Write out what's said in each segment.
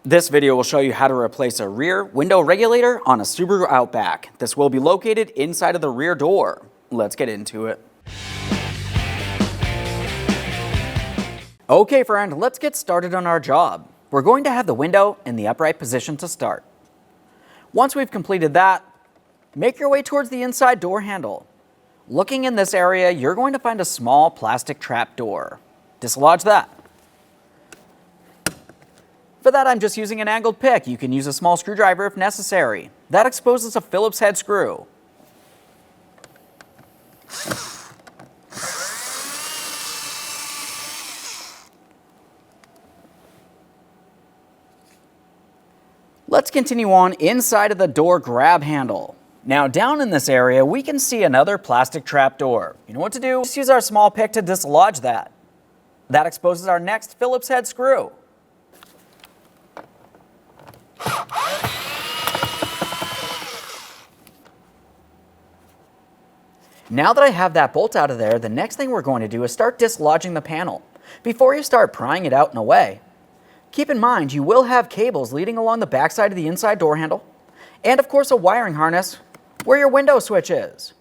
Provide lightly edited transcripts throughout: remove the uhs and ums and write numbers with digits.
This video will show you how to replace a rear window regulator on a Subaru Outback. This will be located inside of the rear door. Let's get into it. Okay friend, let's get started on our job. We're going to have the window in the upright position to start. Once we've completed that, make your way towards the inside door handle. Looking in this area, you're going to find a small plastic trap door. Dislodge that. For that, I'm just using an angled pick. You can use a small screwdriver if necessary. That exposes a Phillips head screw. Let's continue on inside of the door grab handle. Now down in this area, we can see another plastic trap door. You know what to do? Just use our small pick to dislodge that. That exposes our next Phillips head screw. Now that I have that bolt out of there, the next thing we're going to do is start dislodging the panel. Before you start prying it out and away, keep in mind you will have cables leading along the backside of the inside door handle, and of course a wiring harness where your window switch is.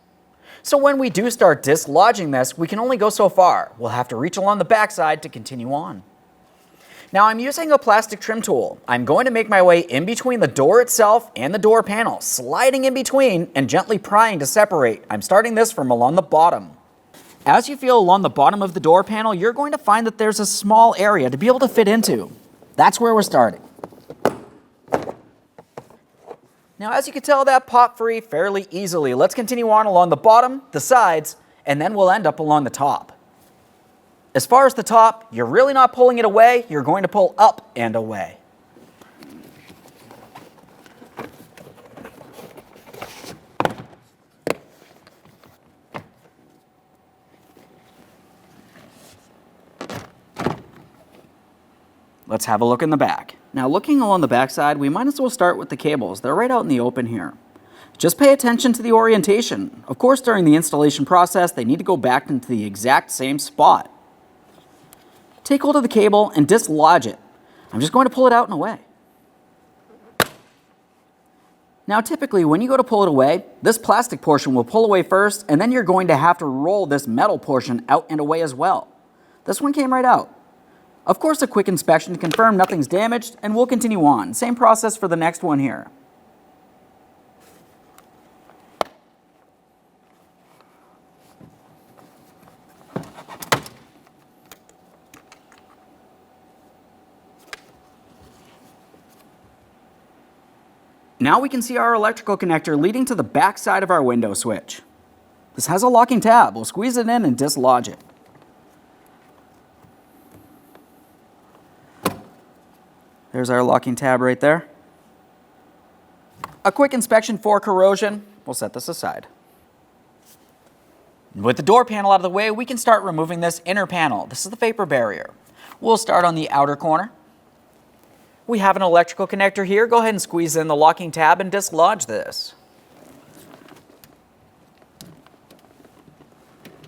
So when we do start dislodging this, we can only go so far. We'll have to reach along the backside to continue on. Now I'm using a plastic trim tool. I'm going to make my way in between the door itself and the door panel, sliding in between and gently prying to separate. I'm starting this from along the bottom. As you feel along the bottom of the door panel, you're going to find that there's a small area to be able to fit into. That's where we're starting. Now as you can tell, that popped free fairly easily. Let's continue on along the bottom, the sides, and then we'll end up along the top. As far as the top, you're really not pulling it away, you're going to pull up and away. Let's have a look in the back. Now looking along the back side, we might as well start with the cables. They're right out in the open here. Just pay attention to the orientation. Of course, during the installation process, they need to go back into the exact same spot. Take hold of the cable and dislodge it. I'm just going to pull it out and away. Now typically when you go to pull it away, this plastic portion will pull away first, and then you're going to have to roll this metal portion out and away as well. This one came right out. Of course, a quick inspection to confirm nothing's damaged, and we'll continue on. Same process for the next one here. Now we can see our electrical connector leading to the back side of our window switch. This has a locking tab. We'll squeeze it in and dislodge it. There's our locking tab right there. A quick inspection for corrosion. We'll set this aside. With the door panel out of the way, we can start removing this inner panel. This is the vapor barrier. We'll start on the outer corner. We have an electrical connector here. Go ahead and squeeze in the locking tab and dislodge this.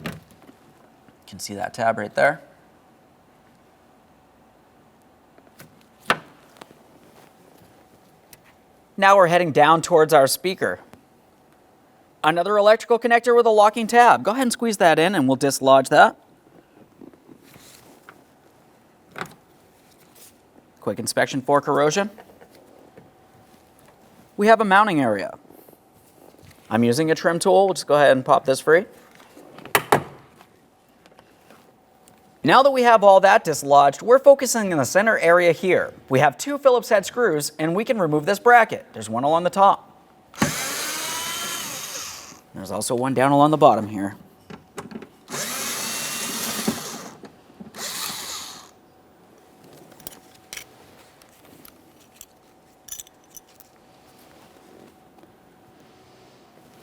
You can see that tab right there. Now we're heading down towards our speaker. Another electrical connector with a locking tab. Go ahead and squeeze that in and we'll dislodge that. Quick inspection for corrosion. We have a mounting area. I'm using a trim tool. We'll just go ahead and pop this free. Now that we have all that dislodged, we're focusing in the center area here. We have two Phillips head screws and we can remove this bracket. There's one along the top. There's also one down along the bottom here.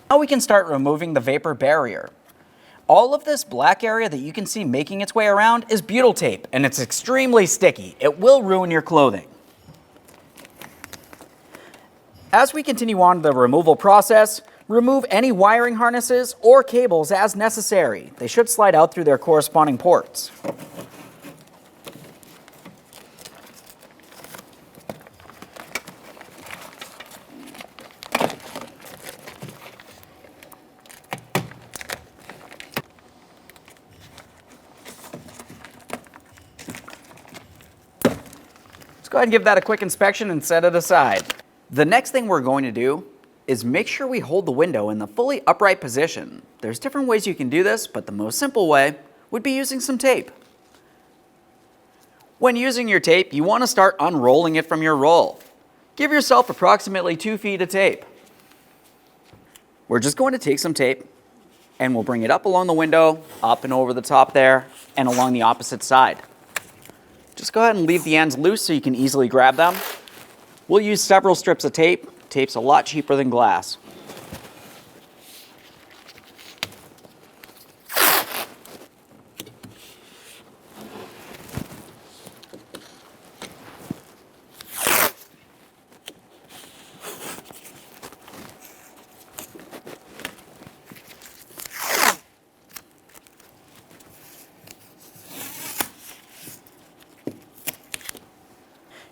Now we can start removing the vapor barrier. All of this black area that you can see making its way around is butyl tape, and it's extremely sticky. It will ruin your clothing. As we continue on the removal process, remove any wiring harnesses or cables as necessary. They should slide out through their corresponding ports. go ahead and give that a quick inspection and set it aside. The next thing we're going to do is make sure we hold the window in the fully upright position. There's different ways you can do this, but the most simple way would be using some tape. When using your tape, you want to start unrolling it from your roll. Give yourself approximately 2 feet of tape. We're just going to take some tape and we'll bring it up along the window, up and over the top there, and along the opposite side. Just go ahead and leave the ends loose so you can easily grab them. We'll use several strips of tape. Tape's a lot cheaper than glass.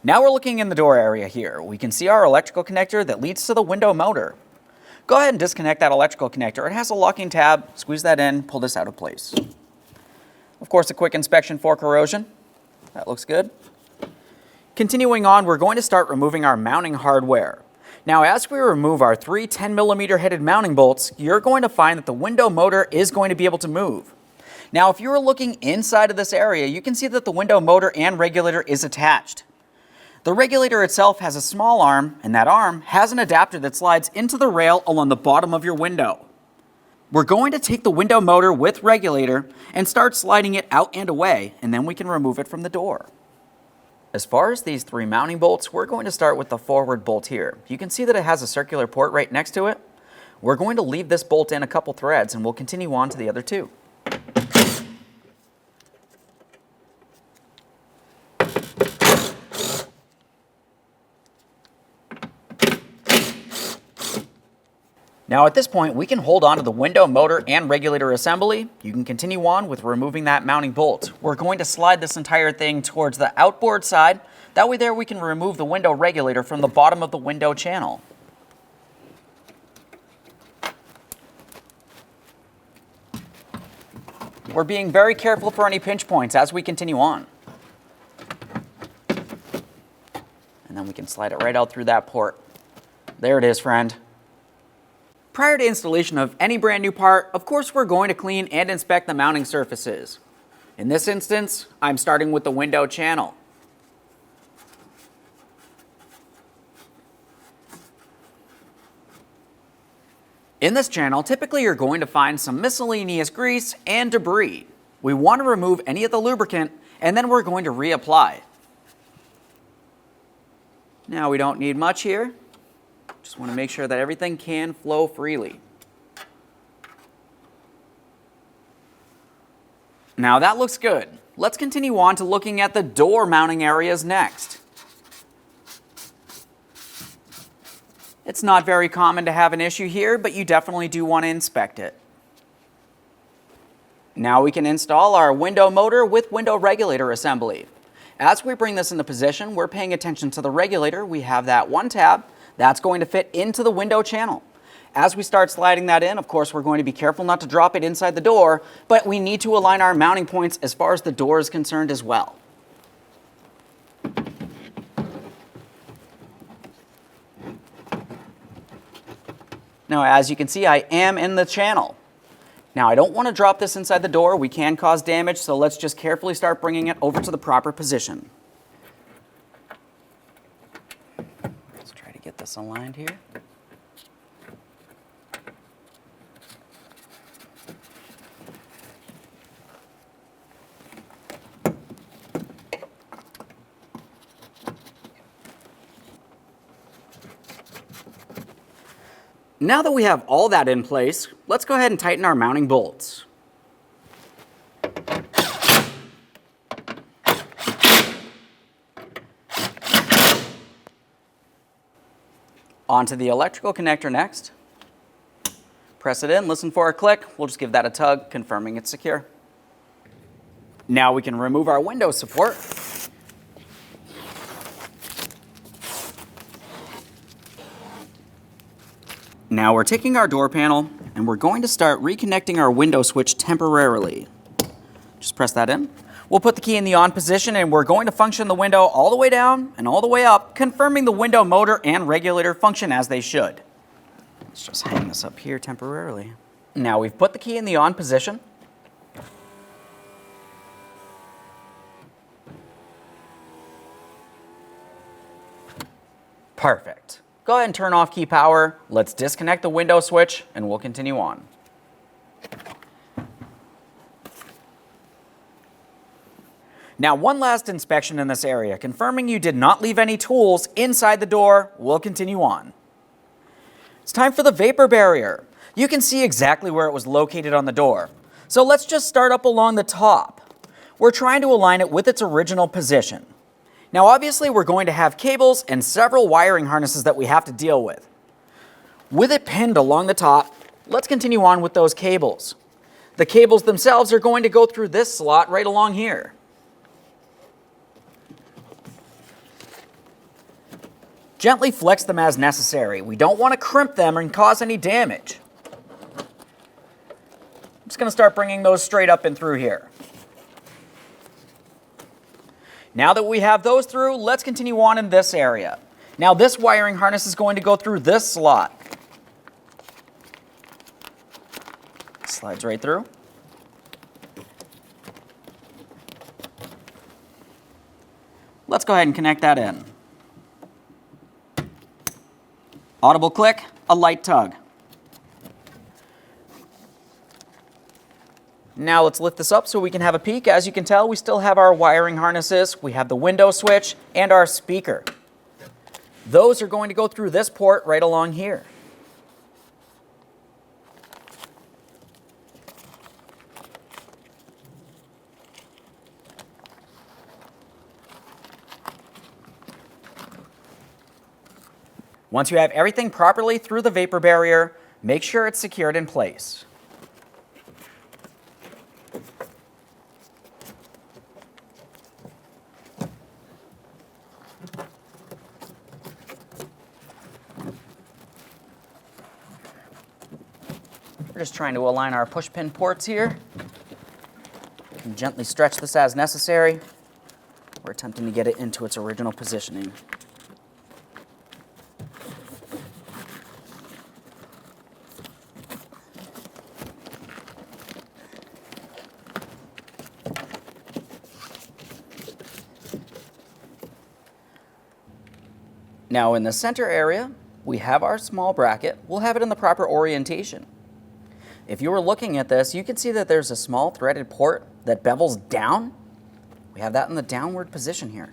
Now we're looking in the door area here. We can see our electrical connector that leads to the window motor. Go ahead and disconnect that electrical connector. It has a locking tab. Squeeze that in, pull this out of place. Of course, a quick inspection for corrosion. That looks good. Continuing on, we're going to start removing our mounting hardware. Now, as we remove our 3 10mm headed mounting bolts, you're going to find that the window motor is going to be able to move. Now, if you were looking inside of this area, you can see that the window motor and regulator is attached. The regulator itself has a small arm, and that arm has an adapter that slides into the rail along the bottom of your window. We're going to take the window motor with regulator and start sliding it out and away, and then we can remove it from the door. As far as these 3 mounting bolts, we're going to start with the forward bolt here. You can see that it has a circular port right next to it. We're going to leave this bolt in a couple threads, and we'll continue on to the other 2. Now at this point, we can hold on to the window motor and regulator assembly. You can continue on with removing that mounting bolt. We're going to slide this entire thing towards the outboard side. That way there we can remove the window regulator from the bottom of the window channel. We're being very careful for any pinch points as we continue on. And then we can slide it right out through that port. There it is, friend. Prior to installation of any brand new part, of course we're going to clean and inspect the mounting surfaces. In this instance, I'm starting with the window channel. In this channel, typically you're going to find some miscellaneous grease and debris. We want to remove any of the lubricant, and then we're going to reapply. Now we don't need much here. Just want to make sure that everything can flow freely. Now that looks good. Let's continue on to looking at the door mounting areas next. It's not very common to have an issue here, but you definitely do want to inspect it. Now we can install our window motor with window regulator assembly. As we bring this into position, we're paying attention to the regulator. We have that one tab. That's going to fit into the window channel. As we start sliding that in, of course, we're going to be careful not to drop it inside the door, but we need to align our mounting points as far as the door is concerned as well. Now, as you can see, I am in the channel. Now, I don't want to drop this inside the door. We can cause damage, so let's just carefully start bringing it over to the proper position. Get this aligned here. Now that we have all that in place, let's go ahead and tighten our mounting bolts. Onto the electrical connector next. Press it in, listen for a click. We'll just give that a tug, confirming it's secure. Now we can remove our window support. Now we're taking our door panel and we're going to start reconnecting our window switch temporarily. Just press that in. We'll put the key in the on position and we're going to function the window all the way down and all the way up, confirming the window motor and regulator function as they should. Let's just hang this up here temporarily. Now we've put the key in the on position. Perfect. Go ahead and turn off key power. Let's disconnect the window switch and we'll continue on. Now, one last inspection in this area, confirming you did not leave any tools inside the door. We'll continue on. It's time for the vapor barrier. You can see exactly where it was located on the door. So let's just start up along the top. We're trying to align it with its original position. Now, obviously, we're going to have cables and several wiring harnesses that we have to deal with. With it pinned along the top, let's continue on with those cables. The cables themselves are going to go through this slot right along here. Gently flex them as necessary. We don't want to crimp them and cause any damage. I'm just going to start bringing those straight up and through here. Now that we have those through, let's continue on in this area. Now this wiring harness is going to go through this slot. Slides right through. Let's go ahead and connect that in. Audible click, a light tug. Now let's lift this up so we can have a peek. As you can tell, we still have our wiring harnesses, we have the window switch, and our speaker. Those are going to go through this port right along here. Once you have everything properly through the vapor barrier, make sure it's secured in place. We're just trying to align our push pin ports here. You can gently stretch this as necessary. We're attempting to get it into its original positioning. Now in the center area, we have our small bracket. We'll have it in the proper orientation. If you were looking at this, you can see that there's a small threaded port that bevels down. We have that in the downward position here.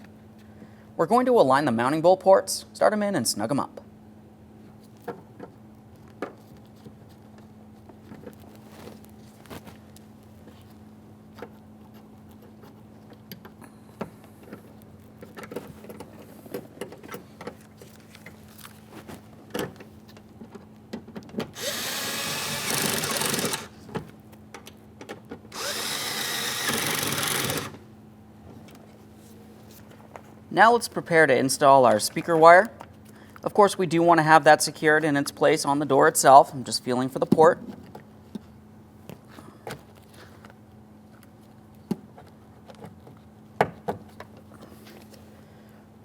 We're going to align the mounting bolt ports, start them in and snug them up. Now let's prepare to install our speaker wire. Of course, we do want to have that secured in its place on the door itself. I'm just feeling for the port.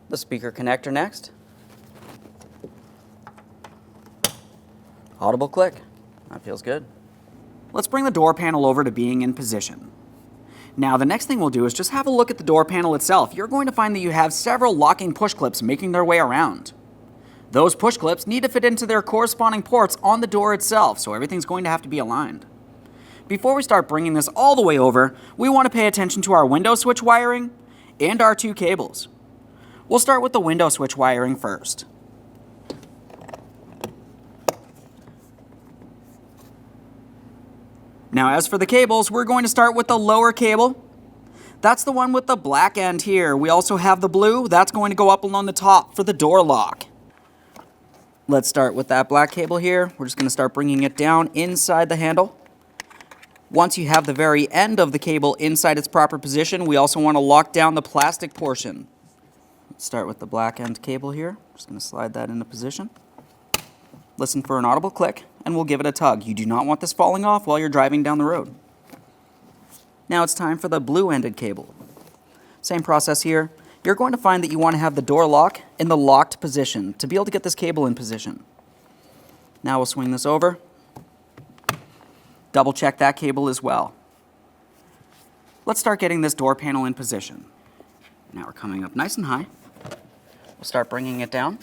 The speaker connector next. Audible click. That feels good. Let's bring the door panel over to being in position. Now, the next thing we'll do is just have a look at the door panel itself. You're going to find that you have several locking push clips making their way around. Those push clips need to fit into their corresponding ports on the door itself, so everything's going to have to be aligned. Before we start bringing this all the way over, we want to pay attention to our window switch wiring and our two cables. We'll start with the window switch wiring first. Now, as for the cables, we're going to start with the lower cable. That's the one with the black end here. We also have the blue. That's going to go up along the top for the door lock. Let's start with that black cable here. We're just going to start bringing it down inside the handle. Once you have the very end of the cable inside its proper position, we also want to lock down the plastic portion. Let's start with the black end cable here. Just going to slide that into position. Listen for an audible click, and we'll give it a tug. You do not want this falling off while you're driving down the road. Now it's time for the blue-ended cable. Same process here. You're going to find that you want to have the door lock in the locked position to be able to get this cable in position. Now we'll swing this over. Double check that cable as well. Let's start getting this door panel in position. Now we're coming up nice and high. We'll start bringing it down.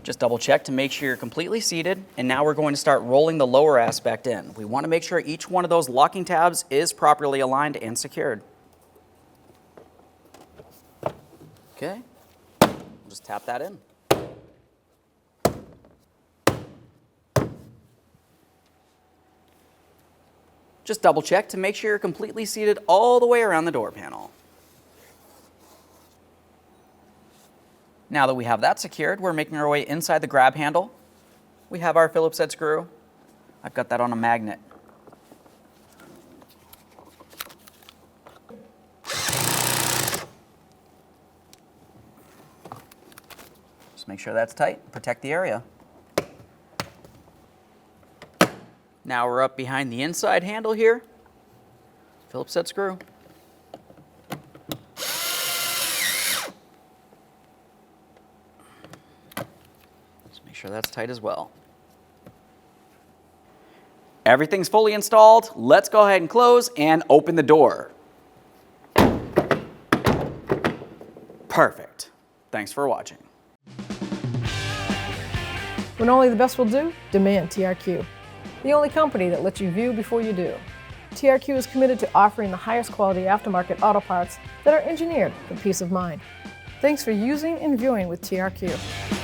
Just double check to make sure you're completely seated, and now we're going to start rolling the lower aspect in. We want to make sure each one of those locking tabs is properly aligned and secured. Okay, we'll just tap that in. Just double check to make sure you're completely seated all the way around the door panel. Now that we have that secured, we're making our way inside the grab handle. We have our Phillips head screw. I've got that on a magnet. Just make sure that's tight, protect the area. Now we're up behind the inside handle here. Phillips head screw. Make sure that's tight as well. Everything's fully installed. Let's go ahead and close and open the door. Perfect. Thanks for watching. When only the best will do, demand TRQ. The only company that lets you view before you do. TRQ is committed to offering the highest quality aftermarket auto parts that are engineered for peace of mind. Thanks for using and viewing with TRQ.